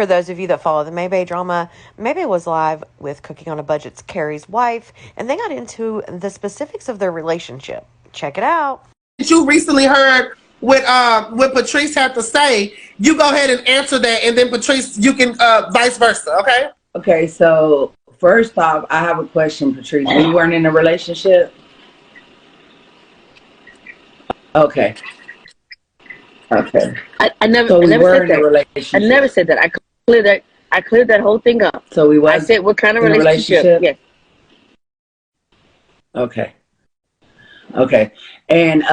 for those of you that follow the Maybae drama, Maybae was live with Cooking on a Budget's Carrie's wife, and they got into the specifics of their relationship. Check it out. You recently heard what Patrice had to say. You go ahead and answer that, and then Patrice, you can vice versa, okay? Okay, so first off, I have a question, Patrice. You weren't in a relationship? Okay. Okay. I never So we said were in a that. relationship. I never said that. I cleared that whole thing up. So we I was said what kind of in a relationship? Yes. Okay. Okay. And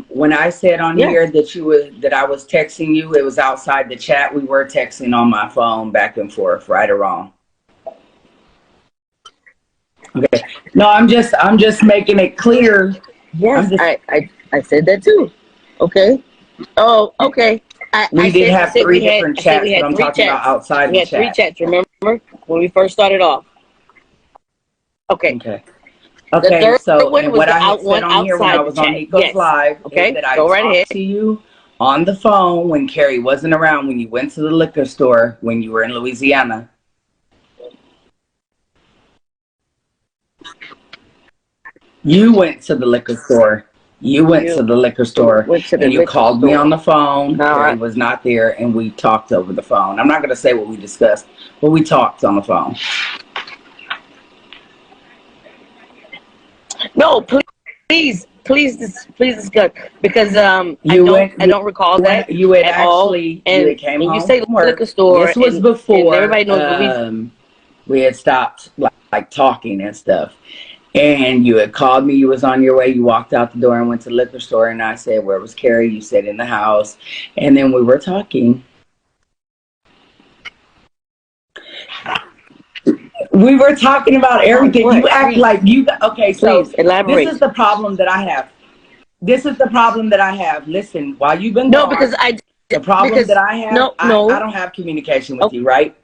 when I said on here that I was texting you, it was outside the chat. We were texting on my phone back and forth, right or wrong. Okay. No, I'm just making it clear. Yes, I said that too. Okay. Oh, okay. We did have three different chats, but I'm talking about outside the chat. We had 3 chats, remember? When we first started off. Okay. Okay. Okay, so and what I had said on here when I was on Nikko's live is that I talked to you on the phone when Carrie wasn't around, when you went to the liquor store, when you were in Louisiana. You went to the liquor store. You went to the liquor store and you called me on the phone. Carrie was not there and we talked over the phone. I'm not going to say what we discussed, but we talked on the phone. No, please discuss, because I don't recall that you had at actually all. And you came home you say from work. liquor store. This was before everybody knows we had stopped like talking and stuff. And you had called me. You was on your way. You walked out the door and went to the liquor store. And I said, "Where was Carrie?" You said, "In the house." And then we were talking. We were talking about everything. You act like you. Okay, so elaborate. This is the problem that I have. This is the problem that I have. Listen, while you've been gone, because the problem that I have. I don't have communication with you, right?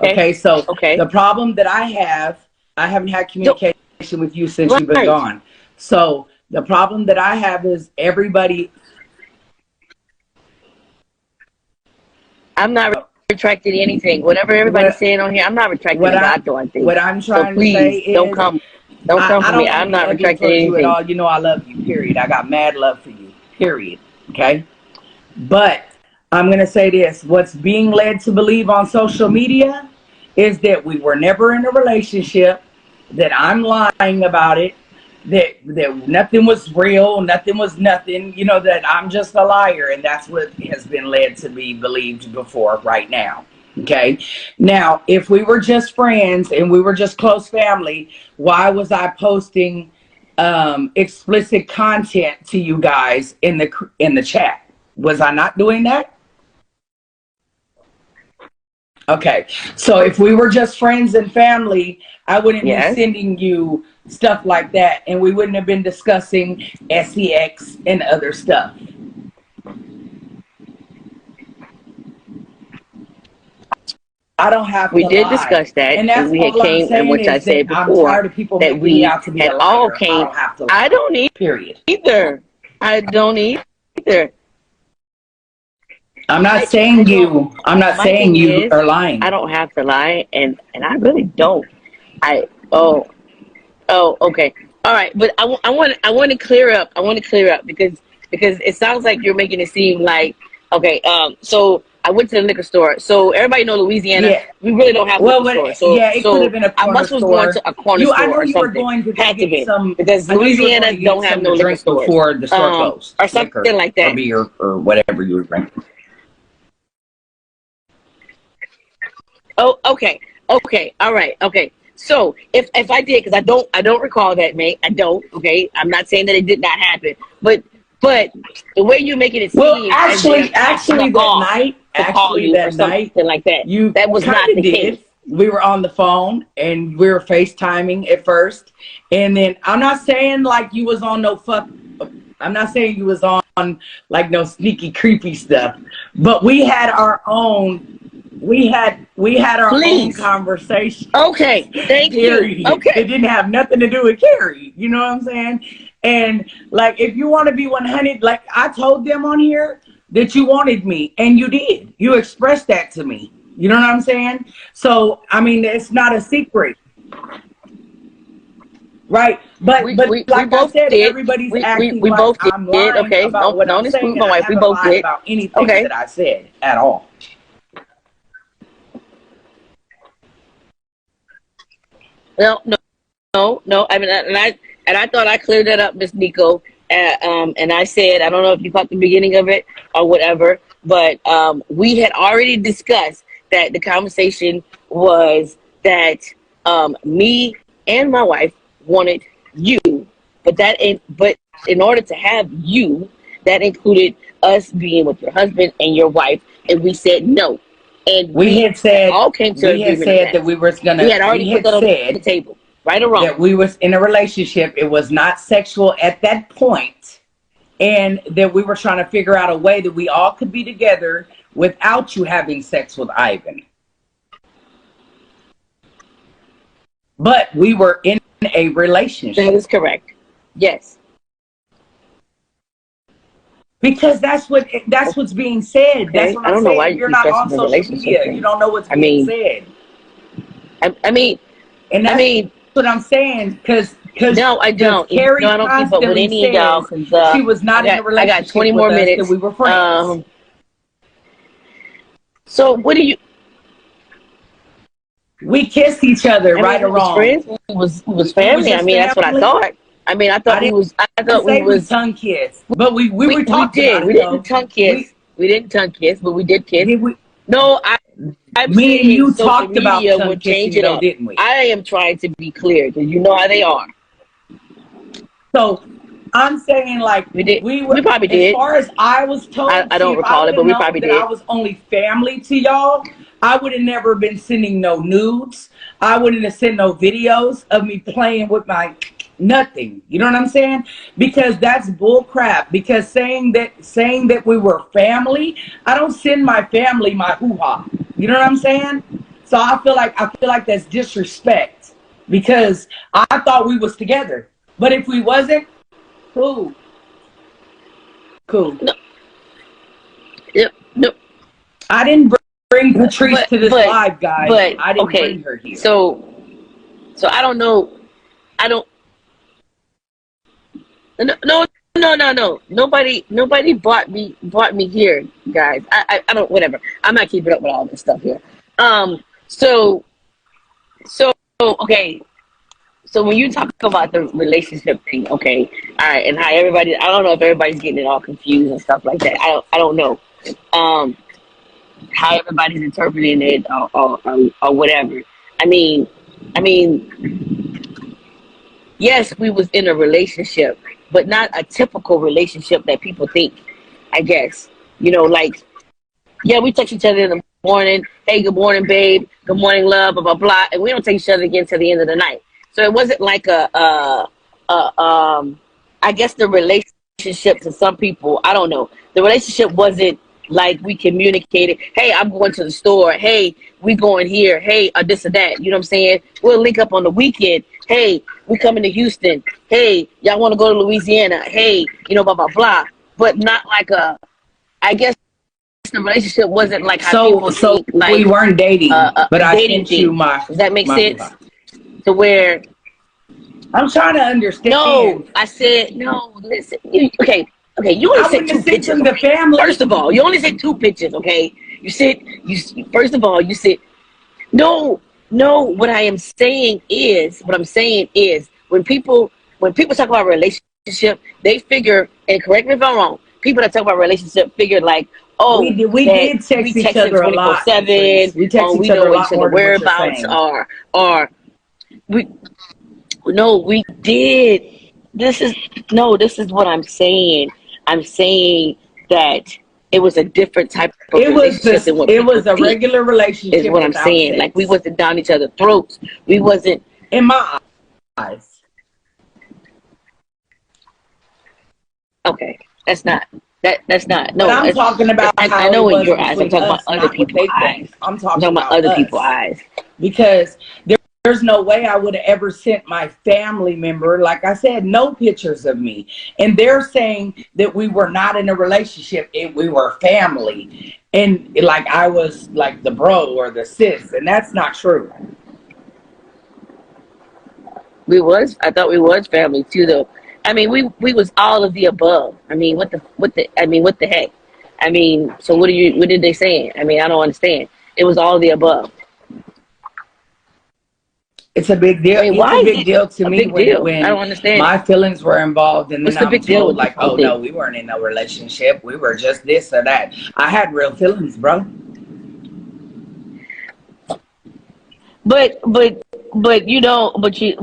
Okay, so the problem that I haven't had communication with you since you've been gone. So the problem that I have is everybody. I'm not retracting anything. Whatever everybody's saying on here, I'm not retracting anything. What I'm trying to say is, don't come for me. I'm not retracting anything. You at all. You know I love you. Period. I got mad love for you. Period. Okay. But I'm gonna say this: what's being led to believe on social media is that we were never in a relationship. That I'm lying about it, that nothing was real, nothing was nothing, you know, that I'm just a liar, and that's what has been led to be believed before right now. Okay, now if we were just friends and we were just close family, why was I posting explicit content to you guys in the chat? Was I not doing that? Okay, so if we were just friends and family, I wouldn't be sending you stuff like that, and we wouldn't have been discussing sex and other stuff. I don't have to lie. Discuss that, and that's we had came, and which I said before, I'm tired of people that we out to be a liar. All came. I don't need period either. I don't either. I'm not saying you. I'm not saying you are lying. I don't have to lie, and I really don't. Okay, all right. But I want to clear up. I want to clear up because it sounds like you're making it seem like so I went to the liquor store. So everybody know Louisiana. Yeah. We really don't have a liquor store. So it could have been a corner store. I must was going to a corner store. I know you were going to get some because Louisiana don't have no liquor stores before the store closed, or something like that, or beer or whatever you were drinking. Oh, okay, all right, okay. So if I did, because I don't recall that, mate. I don't. Okay, I'm not saying that it did not happen, but the way you're making it seem, actually that night, like that, that was not the case. We were on the phone and we were FaceTiming at first, and then I'm not saying like you was on I'm not saying you was on like no sneaky creepy stuff, but we had our own. We had our own conversation. Okay, thank you. Okay, it didn't have nothing to do with Carrie. You know what I'm saying? And like, if you want to be 100, like I told them on here that you wanted me, and you did. You expressed that to me. You know what I'm saying? So, I mean, it's not a secret. Right, but like I said, everybody's acting we like both I'm did. lying Okay, about what I'm don't saying, exclude and my I wife. We haven't both lied did. about anything Okay. that I said at all. No. I mean, and I thought I cleared that up, Miss Nikko. And I said, I don't know if you caught the beginning of it or whatever, but we had already discussed that the conversation was that me and my wife wanted you, but in order to have you, that included us being with your husband and your wife, and we said no. And We had said all came to we had said that we were gonna. We had already put that on the table, right or wrong. That we was in a relationship. It was not sexual at that point, and that we were trying to figure out a way that we all could be together without you having sex with Ivan. But we were in a relationship. That is correct. Yes. Because that's what's being said. Okay. That's what I don't I'm know saying. why You're not on social media. Thing. You don't know what's being said. I mean, and that's what I'm saying. Because no, I don't. Carrie no, I don't keep up with any of y'all. She was not in a relationship. I got 20 more with minutes. Us, that we were friends. So what do you? We kissed each other, right or wrong. Friends. We was family. I mean, that's what I thought. I mean, I thought we was tongue kiss, but we were talking about it. We didn't tongue kiss. We didn't tongue kiss, but we did kiss. No, I'm me and you social talked about media tongue will change kissing, it though, up. didn't we? I am trying to be clear because you know how they are. So I'm saying, like, we probably did. As far as I was told, I don't recall it, but we probably did. I was only family to y'all. I would have never been sending no nudes. I wouldn't have sent no videos of me playing with my nothing. You know what I'm saying? Because that's bull crap. Because saying that we were family, I don't send my family my hoo-ha. You know what I'm saying? So I feel like that's disrespect. Because I thought we was together. But if we wasn't, cool. No. Yep. No. I didn't bring Patrice to this live, guys. I didn't bring her here. So I don't know. No. Nobody brought me here, guys. I don't, whatever. I'm not keeping up with all this stuff here. So okay. So when you talk about the relationship thing, okay, all right, and how everybody, I don't know if everybody's getting it all confused and stuff like that. I don't know how everybody's interpreting it or whatever. I mean, yes, we was in a relationship, but not a typical relationship that people think, I guess. You know, like, yeah, we text each other in the morning. Hey, good morning, babe. Good morning, love, blah, blah, blah. And we don't text each other again till the end of the night. So it wasn't like I guess the relationship to some people, I don't know. The relationship wasn't like we communicated, hey, I'm going to the store. Hey, we going here. Hey, or this or that. You know what I'm saying? We'll link up on the weekend. Hey, we coming to Houston. Hey, y'all want to go to Louisiana? Hey, you know, blah, blah, blah. But not like I guess the relationship wasn't like how people think, like, we weren't dating, but I sent you my. Does that make sense? To where I'm trying to understand. No, I said no. Listen, okay. You only sent 2 pictures. The family. First of all, you only sent 2 pictures. Okay, first of all, you said no. What I'm saying is when people talk about relationship, they figure, and correct me if I'm wrong. People that talk about relationship figure like, oh, we did text each other a lot. 24/7. We text each other a lot more than whereabouts or we did. This is what I'm saying. I'm saying that it was a different type of relationship than what it was a regular relationship. Is what I'm saying. Sex. Like, we wasn't down each other's throats. We wasn't. In my eyes. Okay, that's not. That's not. No, but I'm talking about. I know in your eyes. I'm talking about other people's eyes. I'm talking about other people's eyes. Because there's no way I would have ever sent my family member, like I said, no pictures of me. And they're saying that we were not in a relationship, we were family. And like I was like the bro or the sis, and that's not true. I thought we was family too, though. I mean, we was all of the above. I mean, what the heck? I mean, so what did they say? I mean, I don't understand. It was all of the above. It's a big deal. I mean, it's a big deal to me when I don't understand. My feelings were involved, and then I'm told like, oh thing? no, we weren't in no relationship. We were just this or that. I had real feelings, bro. But you know,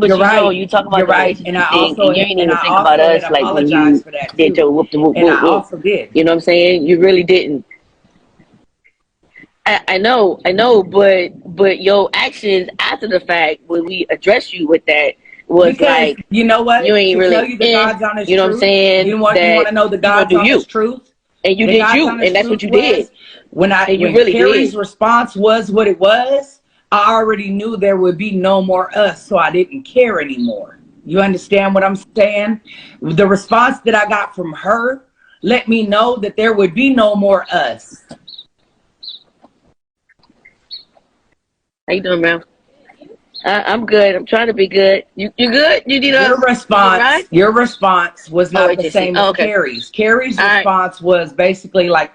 you're right. Know, you talk about you're right, and I also and you didn't even think about us like when you did your whoop the whoop and whoop. I also did. You know what I'm saying? You really didn't. I know, but your actions after the fact when we addressed you with that was because, like, you know what? You ain't to really tell you the God's honest you know truth, what I'm saying? You want to know the God's honest truth? And you did you, and that's what you did. When Carrie's response was what it was, I already knew there would be no more us, so I didn't care anymore. You understand what I'm saying? The response that I got from her let me know that there would be no more us. How you doing, man? I'm good. I'm trying to be good. You good? You need your response. Right? Your response was not the same as Carrie's. Carrie's response was basically like,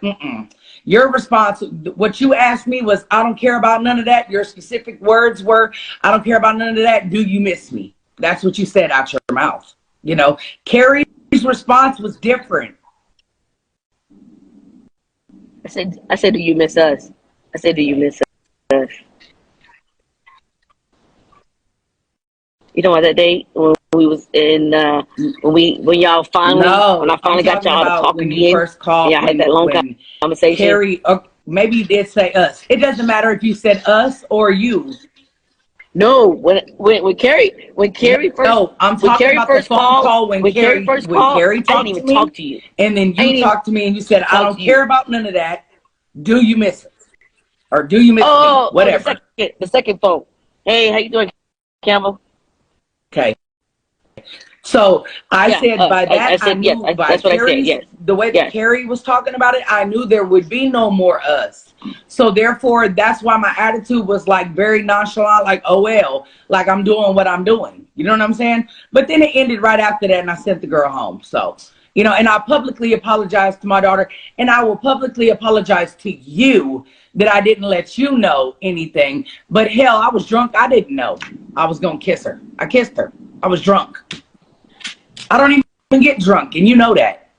Your response, what you asked me was, I don't care about none of that. Your specific words were, I don't care about none of that. Do you miss me? That's what you said out your mouth. You know, Carrie's response was different. I said, do you miss us? I said, do you miss us? You know what, that day when we was in when y'all finally when I finally got y'all to talk again. You first called, I had that long conversation. Carrie, maybe you did say us. It doesn't matter if you said us or you. No, when Carrie first I'm talking about the phone call when Carrie first called. Carrie talked I didn't even talk to you, and then you talked to me and you said, I don't care about none of that. Do you miss us? Or do you miss me? Whatever. The second phone. Hey, how you doing, Campbell? Okay. So I said by that, I knew yes, by that's what I said, yes. The way that Carrie was talking about it, I knew there would be no more us. So therefore, that's why my attitude was like very nonchalant, like, oh, well, like I'm doing what I'm doing. You know what I'm saying? But then it ended right after that and I sent the girl home. So, you know, and I publicly apologized to my daughter, and I will publicly apologize to you that I didn't let you know anything. But hell, I was drunk. I didn't know I was going to kiss her. I kissed her. I was drunk. I don't even get drunk, and you know that.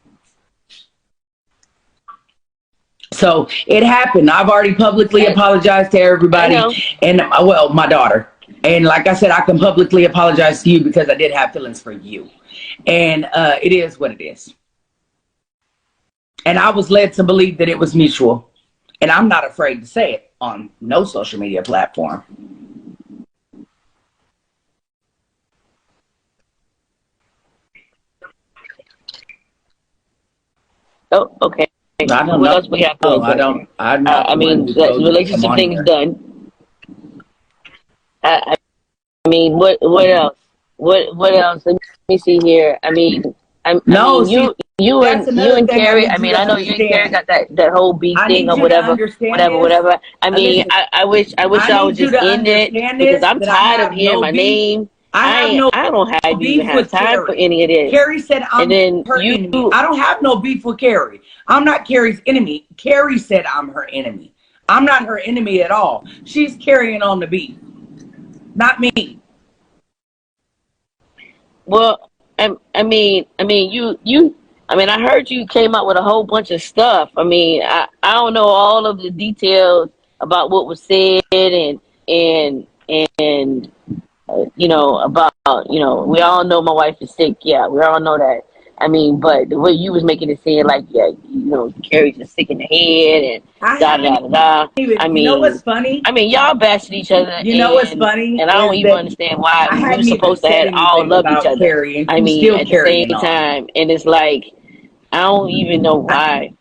So it happened. I've already publicly apologized to everybody, and well, my daughter. And like I said, I can publicly apologize to you because I did have feelings for you. And it is what it is. And I was led to believe that it was mutual. And I'm not afraid to say it on no social media platform. Oh, okay. I don't what know. else we have to I mean, the relationship thing is done. I mean, what else? What else? Let me see here. I mean, you and Carrie. I mean, I know you and Carrie got that whole beef thing or whatever. I mean, I wish I would just end it because I'm tired of hearing my name. I don't even have time for any of this. Carrie said I'm her enemy. I don't have no beef with Carrie. I'm not Carrie's enemy. Carrie said I'm her enemy. I'm not her enemy at all. She's carrying on the beef, not me. Well, I mean, I heard you came out with a whole bunch of stuff. I mean, I don't know all of the details about what was said and you know, about, you know, we all know my wife is sick. Yeah, we all know that. I mean, but the way you was making it seem like, yeah, you know, Carrie's just sick in the head and da. I mean, you know what's funny? I mean, y'all bashing each other. You know what's funny? And I don't even understand why we were supposed to have all love each other. Carrie, I mean, at the same time, and it's like, I don't even know why.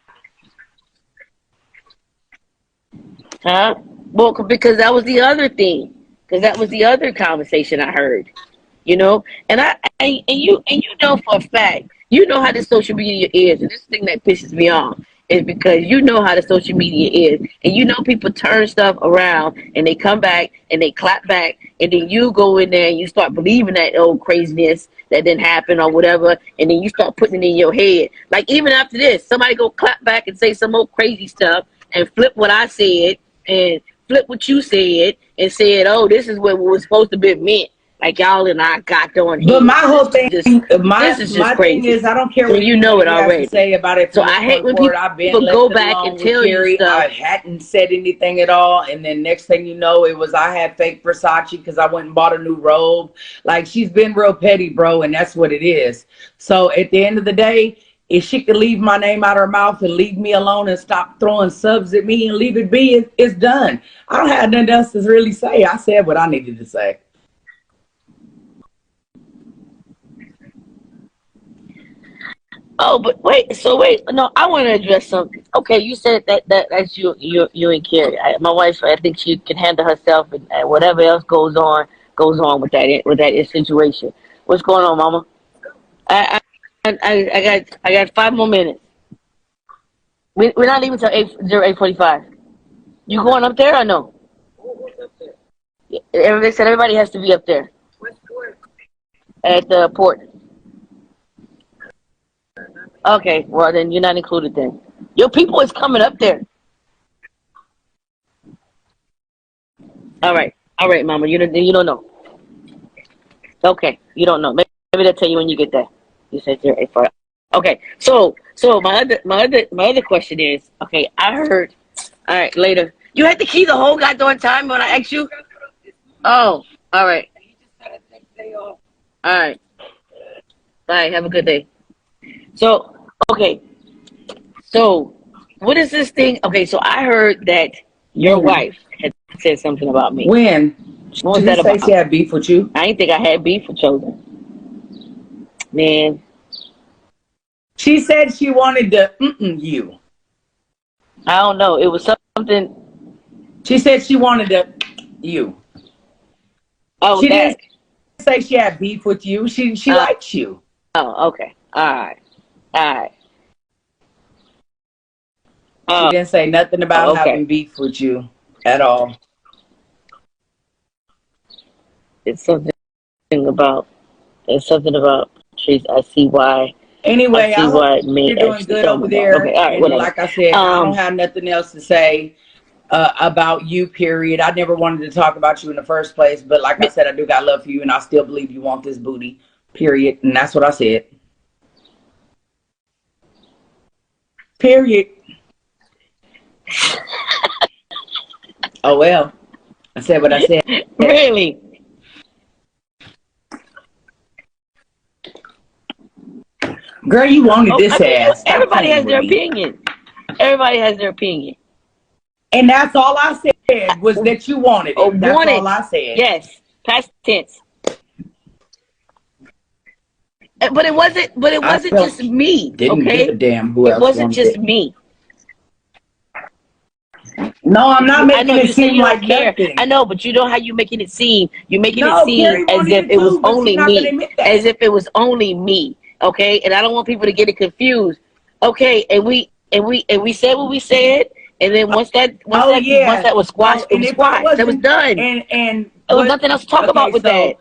Huh? Well, because that was the other thing. because that was the other conversation I heard. And you know for a fact, you know how the social media is, and this thing that pisses me off is because you know how the social media is, and you know people turn stuff around and they come back and they clap back, and then you go in there and you start believing that old craziness that didn't happen or whatever, and then you start putting it in your head. Like even after this, somebody go clap back and say some old crazy stuff and flip what I said and flip what you said and said, oh, this is what was supposed to be meant. Like y'all and I got on here. But my whole thing, this is just crazy. thing is, I don't care I what mean, you know it anybody has already. to say about it. So I hate when people I've been go left back alone and with tell you Carrie. stuff. I hadn't said anything at all, and then next thing you know, it was I had fake Versace because I went and bought a new robe. Like she's been real petty, bro, and that's what it is. So at the end of the day, if she could leave my name out of her mouth and leave me alone and stop throwing subs at me and leave it be, it's done. I don't have nothing else to really say. I said what I needed to say. Oh, but wait. So wait. No, I want to address something. Okay, you said that's you and Carrie. My wife, I think she can handle herself, and whatever else goes on with that situation. What's going on, Mama? I got 5 more minutes. We're not leaving till 8:45. You going up there or no? They said everybody has to be up there at the port. Okay, well then you're not included then. Your people is coming up there. All right, Mama. You don't know. Okay, you don't know. Maybe they'll tell you when you get there. You said you're 8:45. Okay, so my other question is, okay, I heard. All right, later. You had to key the whole goddamn time when I asked you. Oh, all right. All right. Bye. Have a good day. So, okay. So, what is this thing? Okay, so I heard that your wife had said something about me. When? What was Did that you say about? she had beef with you? I didn't think I had beef with Chosen. Man. She said she wanted to you. I don't know. It was something. She said she wanted to you. Oh, she that. didn't say she had beef with you. She likes you. Oh, okay. All right. She didn't say nothing about having beef with you at all. It's something about Patrice. I see why. Anyway, I hope you're doing good over there. Okay, all right, and whatever. like I said, I don't have nothing else to say about you, period. I never wanted to talk about you in the first place, but like I said, I do got love for you, and I still believe you want this booty, period. And that's what I said. Period. Oh, well. I said what I said. Really? Girl, you wanted this ass. Everybody has their opinion. Everybody has their opinion. And that's all I said was that you wanted it. That's all I said. Yes. Past tense. But it wasn't just me. Didn't give a damn who else it wasn't just me. No, I'm not making it seem like nothing. I know, but you know how you making it seem. You're making it seem as if it was only me. As if it was only me. Okay, and I don't want people to get it confused. Okay, and we said what we said, and then once that was squashed, it was squashed. That was done. And there was nothing else to talk about with that.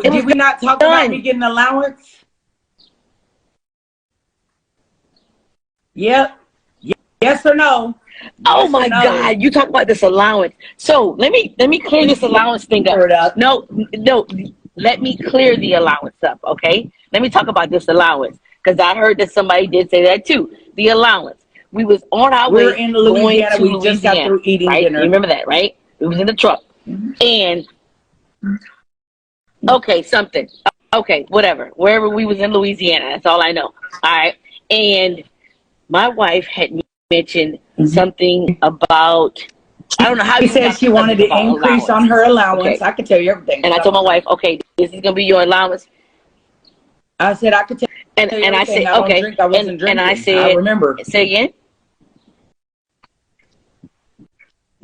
Did we not talk about me getting allowance? Yep. Yes or no? Oh my God! You talk about this allowance. So let me clear this allowance thing up. No. Let me clear the allowance up, okay? Let me talk about this allowance because I heard that somebody did say that too. The allowance. We was on our way in Louisiana. We just got through eating dinner. You remember that, right? We was in the truck, and something. Okay, whatever. Wherever we was in Louisiana, that's all I know. All right, and my wife had mentioned something about. I don't know how she said she wanted to increase on her allowance. Okay. I could tell you everything. And I told my wife, okay, this is gonna be your allowance. I said I could tell you everything. And I said, okay. I wasn't drinking. And I said, I remember. Say again.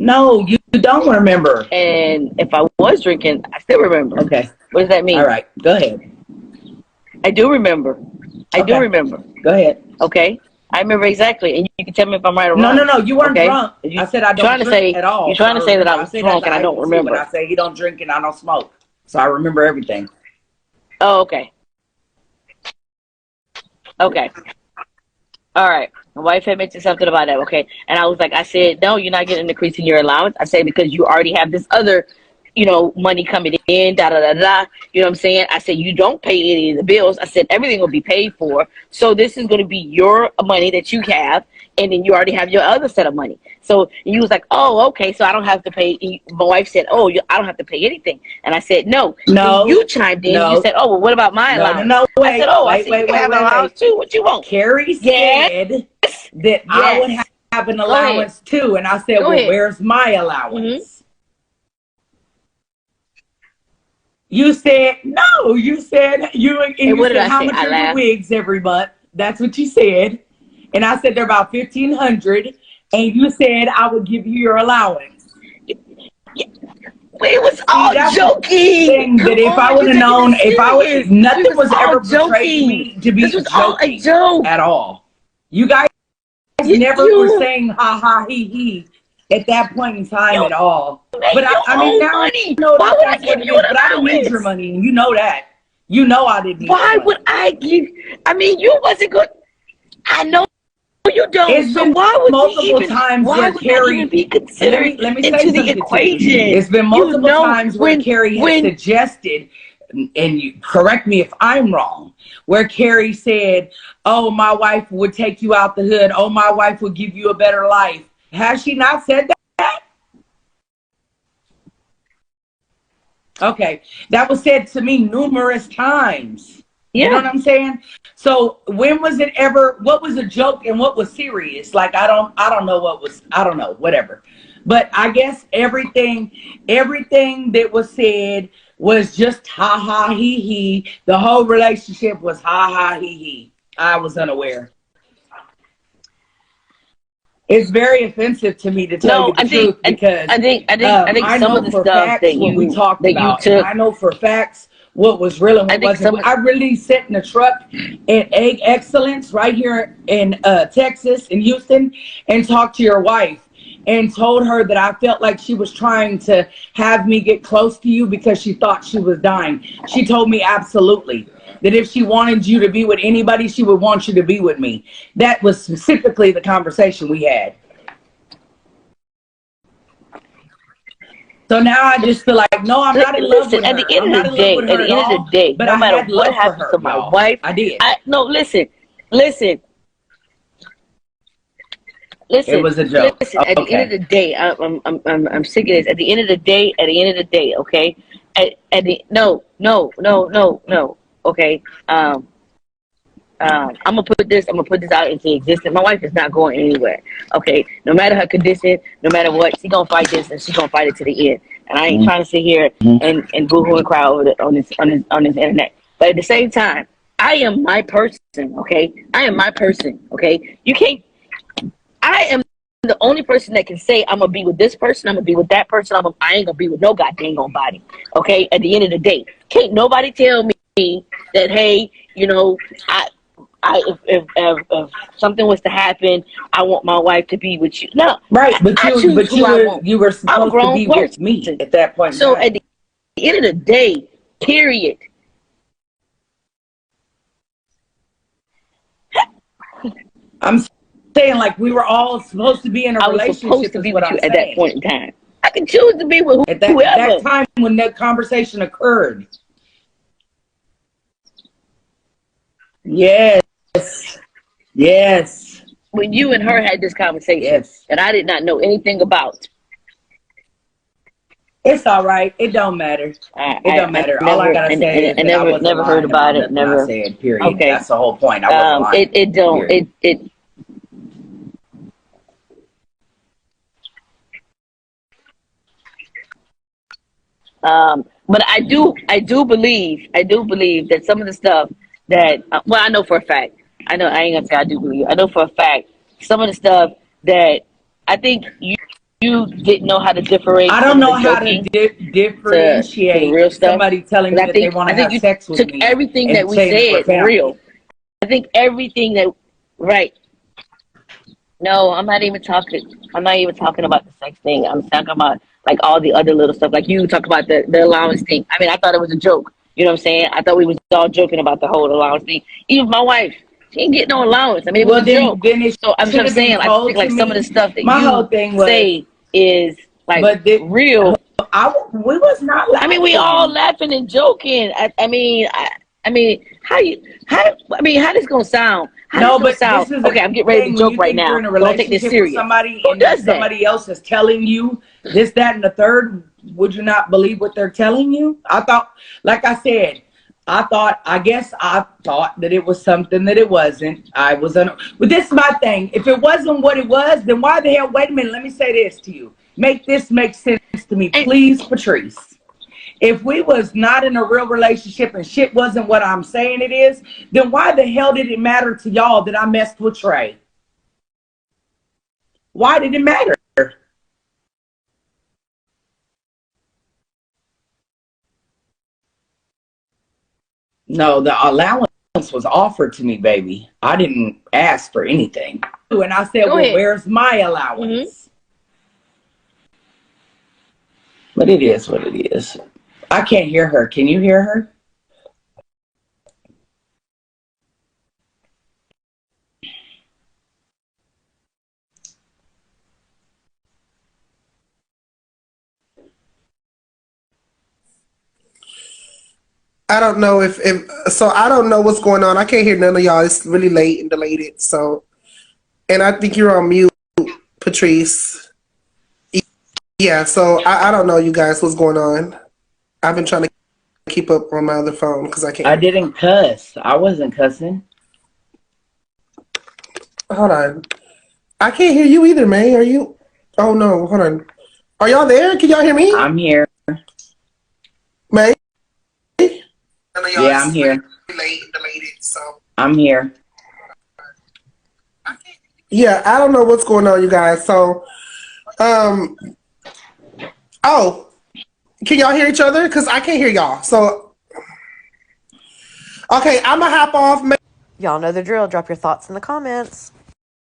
No, you don't remember. And if I was drinking, I still remember. Okay. What does that mean? All right. Go ahead. I do remember. I do remember. Go ahead. Okay. I remember exactly, and you can tell me if I'm right or wrong. No. You weren't drunk. I said I don't drink at all. You're trying to say that I was drunk and I don't remember. I say he don't drink and I don't smoke, so I remember everything. Oh, okay. Okay. All right. My wife had mentioned something about that. Okay, and I was like, I said, no, you're not getting an increase in your allowance. I said because you already have this other, money coming in, da da da da. You know what I'm saying? I said you don't pay any of the bills. I said everything will be paid for. So this is going to be your money that you have, and then you already have your other set of money. So you was like, oh, okay, so I don't have to pay. My wife said, oh, I don't have to pay anything, and I said no. Then you chimed in. You said, oh, well, what about my allowance? No, wait, I said, oh, I said you have an allowance too. What you want? Carrie said that I would have an allowance too, and I said, well, where's my allowance? You said no. You said you and you said how much are your wigs every month? That's what you said, and I said they're about 1,500, and you said I would give you your allowance. It was all joking. That if I would have known, nothing was ever portrayed me to be a joke at all. You guys never were saying ha ha he he at that point in time at all. But I mean, now I know that's what it is. But I didn't need your money, and you know that. You know I didn't need your money. Why would I give? I mean, you wasn't good. I know you don't. It's been multiple times where Carrie be considered let me say into the something equation. It's been multiple times where Carrie has suggested, and you correct me if I'm wrong, where Carrie said, oh, my wife would take you out the hood. Oh, my wife would give you a better life. Has she not said that? Okay. That was said to me numerous times. Yeah. You know what I'm saying? So when was it ever, what was a joke and what was serious? Like, I don't know what was, I don't know, whatever. But I guess everything that was said was just ha ha he he. The whole relationship was ha ha he he. I was unaware. It's very offensive to me to tell you the truth because I think some of the stuff that we talked about. I know for facts what was real and what wasn't. I really sat in a truck at Egg Excellence right here in Texas, in Houston, and talked to your wife and told her that I felt like she was trying to have me get close to you because she thought she was dying. She told me absolutely that if she wanted you to be with anybody, she would want you to be with me. That was specifically the conversation we had. So now I just feel like, no, I'm not in love with her. At the end of the day, no matter what happens to my wife, I did. Listen. It was a joke. Listen, at the end of the day, I'm sick of this. At the end of the day, okay? No. Okay. I'm gonna put this out into existence. My wife is not going anywhere. Okay. No matter her condition, no matter what, she's gonna fight this and she's gonna fight it to the end. And I ain't trying to sit here and boo-hoo and cry over on this internet. But at the same time, I am my person, okay? I am my person, okay? You can't. I am the only person that can say I'm gonna be with this person, I'm gonna be with that person, I ain't gonna be with no goddamn nobody. Okay, at the end of the day, can't nobody tell me that, hey, if something was to happen, I want my wife to be with you. No, right, but you were supposed to be with me at that point. So at the end of the day, period. I'm saying, like, we were all supposed to be in a relationship. I was supposed to be with you at that point in time. I can choose to be with whoever. At that time when that conversation occurred. Yes. When you and her had this conversation that I did not know anything about. It's all right. It don't matter. It don't matter. All I gotta say is that I never heard about it. Never said. Period. Okay. That's the whole point. I wasn't lying. It don't. Period. It. But I do believe that some of the stuff that I know for a fact. I ain't gonna say I do believe. I know for a fact some of the stuff that I think you didn't know how to differentiate. I don't know how to to the differentiate real stuff. somebody telling me that they want to have you sex with took me everything that and we saying that we're said family. real. I think everything that right. No, I'm not even talking. I'm not even talking about the sex thing. I'm talking about like all the other little stuff. Like you talk about the allowance thing. I mean, I thought it was a joke. You know what I'm saying? I thought we was all joking about the whole allowance thing. Even my wife, she ain't getting no allowance. I mean, it was a joke. Then it So I'm should just have been saying, I told think to like some of the me. stuff that My whole you thing was, say is like but real. we was not I mean, laughing. we all laughing and joking. I mean, how this gonna sound? No, but this is a Okay, I'm getting ready to thing. When joke you right think you're now. in a Don't take this relationship with serious. somebody Who and then does that? somebody else is telling you this, that, and the third, would you not believe what they're telling you? I thought, like I said, I guess I thought that it was something that it wasn't. But this is my thing. If it wasn't what it was, then why the hell, wait a minute, let me say this to you. Make this make sense to me, please, Patrice. If we was not in a real relationship and shit wasn't what I'm saying it is, then why the hell did it matter to y'all that I messed with Trey? Why did it matter? No, the allowance was offered to me, baby. I didn't ask for anything. And I said, well, where's my allowance? But it is what it is. I can't hear her. Can you hear her? I don't know if so. I don't know what's going on. I can't hear none of y'all. It's really late and delayed. So, and I think you're on mute, Patrice. Yeah. So I don't know, you guys, what's going on. I've been trying to keep up on my other phone because I can't. I didn't cuss. I wasn't cussing. Hold on. I can't hear you either, May. Are you? Oh no. Hold on. Are y'all there? Can y'all hear me? I'm here. May? Yeah, I'm here. I'm here. Yeah, I don't know what's going on, you guys. So, oh, can y'all hear each other? Because I can't hear y'all. So, okay, I'm gonna hop off. Y'all know the drill. Drop your thoughts in the comments.